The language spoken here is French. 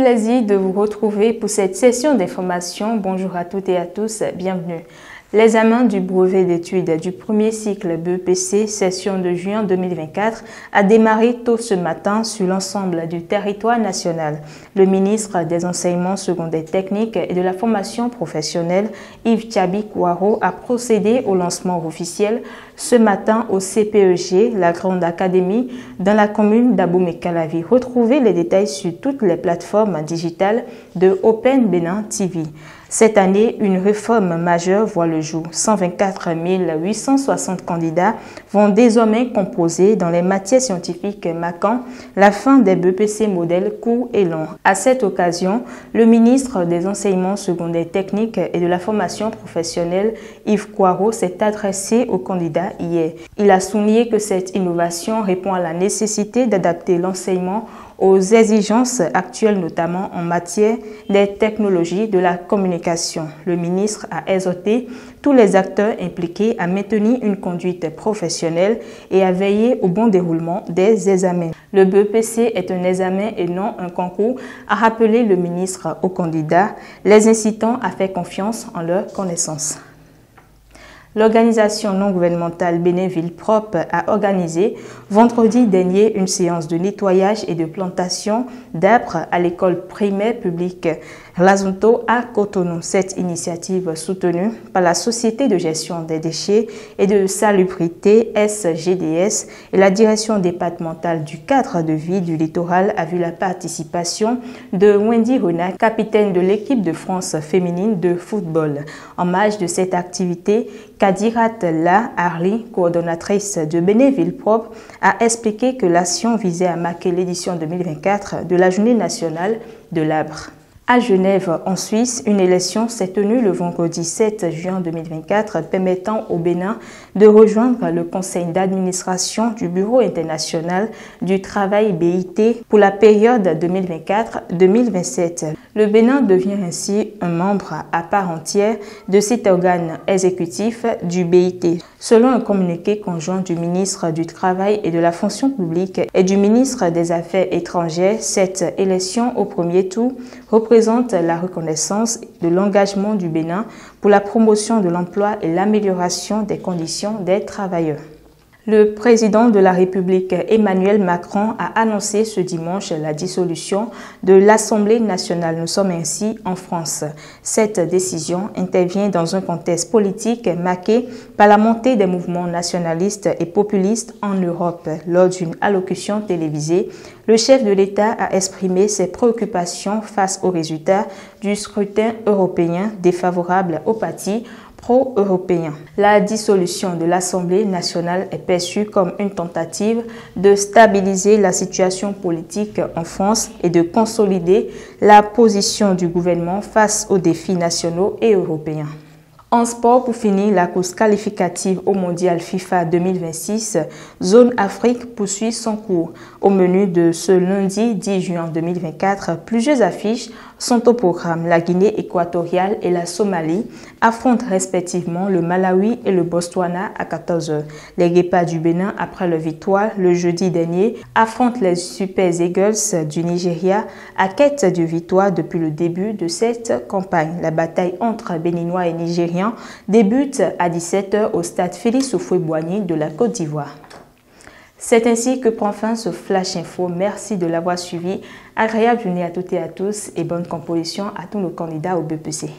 plaisir de vous retrouver pour cette session d'information. Bonjour à toutes et à tous, bienvenue. L'examen du brevet d'études du premier cycle BEPC, session de juin 2024, a démarré tôt ce matin sur l'ensemble du territoire national. Le ministre des Enseignements secondaires techniques et de la formation professionnelle, Yves Thiaby-Kouaro, a procédé au lancement officiel ce matin au CPEG, la Grande Académie, dans la commune d'Abomey-Calavi. Retrouvez les détails sur toutes les plateformes digitales de Open Bénin TV. Cette année, une réforme majeure voit le jour. 124 860 candidats vont désormais composer dans les matières scientifiques marquant la fin des BEPC modèles courts et longs. À cette occasion, le ministre des Enseignements secondaires techniques et de la formation professionnelle, Yves Kouaro, s'est adressé aux candidats hier. Il a souligné que cette innovation répond à la nécessité d'adapter l'enseignement aux exigences actuelles, notamment en matière des technologies de la communication. Le ministre a exhorté tous les acteurs impliqués à maintenir une conduite professionnelle et à veiller au bon déroulement des examens. Le BEPC est un examen et non un concours, a rappelé le ministre aux candidats, les incitant à faire confiance en leurs connaissances. L'organisation non gouvernementale Bénin Ville Propre a organisé vendredi dernier une séance de nettoyage et de plantation d'arbres à l'école primaire publique Lazunto à Cotonou. Cette initiative soutenue par la Société de gestion des déchets et de salubrité SGDS et la direction départementale du cadre de vie du littoral a vu la participation de Wendy Renard, capitaine de l'équipe de France féminine de football. En marge de cette activité, Kadirat La Arli, coordonnatrice de Bénin Ville Propre, a expliqué que l'action visait à marquer l'édition 2024 de la Journée nationale de l'arbre. À Genève, en Suisse, une élection s'est tenue le vendredi 7 juin 2024 permettant au Bénin de rejoindre le conseil d'administration du Bureau international du travail BIT pour la période 2024-2027. Le Bénin devient ainsi un membre à part entière de cet organe exécutif du BIT. Selon un communiqué conjoint du ministre du Travail et de la Fonction publique et du ministre des Affaires étrangères, cette élection au premier tour représente la reconnaissance de l'engagement du Bénin pour la promotion de l'emploi et l'amélioration des conditions des travailleurs. Le président de la République, Emmanuel Macron, a annoncé ce dimanche la dissolution de l'Assemblée nationale. Nous sommes ainsi en France. Cette décision intervient dans un contexte politique marqué par la montée des mouvements nationalistes et populistes en Europe. Lors d'une allocution télévisée, le chef de l'État a exprimé ses préoccupations face aux résultats du scrutin européen défavorable au parti pro-européen. La dissolution de l'Assemblée nationale est perçue comme une tentative de stabiliser la situation politique en France et de consolider la position du gouvernement face aux défis nationaux et européens. En sport, pour finir, la course qualificative au mondial FIFA 2026, Zone Afrique poursuit son cours. Au menu de ce lundi 10 juin 2024, plusieurs affiches sont au programme. La Guinée équatoriale et la Somalie affrontent respectivement le Malawi et le Botswana à 14h. Les Guépards du Bénin, après leur victoire le jeudi dernier, affrontent les Super Eagles du Nigeria à quête de victoire depuis le début de cette campagne. La bataille entre Béninois et Nigériens débute à 17h au stade Félix Houphouët-Boigny de la Côte d'Ivoire. C'est ainsi que prend fin ce Flash Info. Merci de l'avoir suivi. Agréable journée à toutes et à tous et bonne composition à tous nos candidats au BEPC.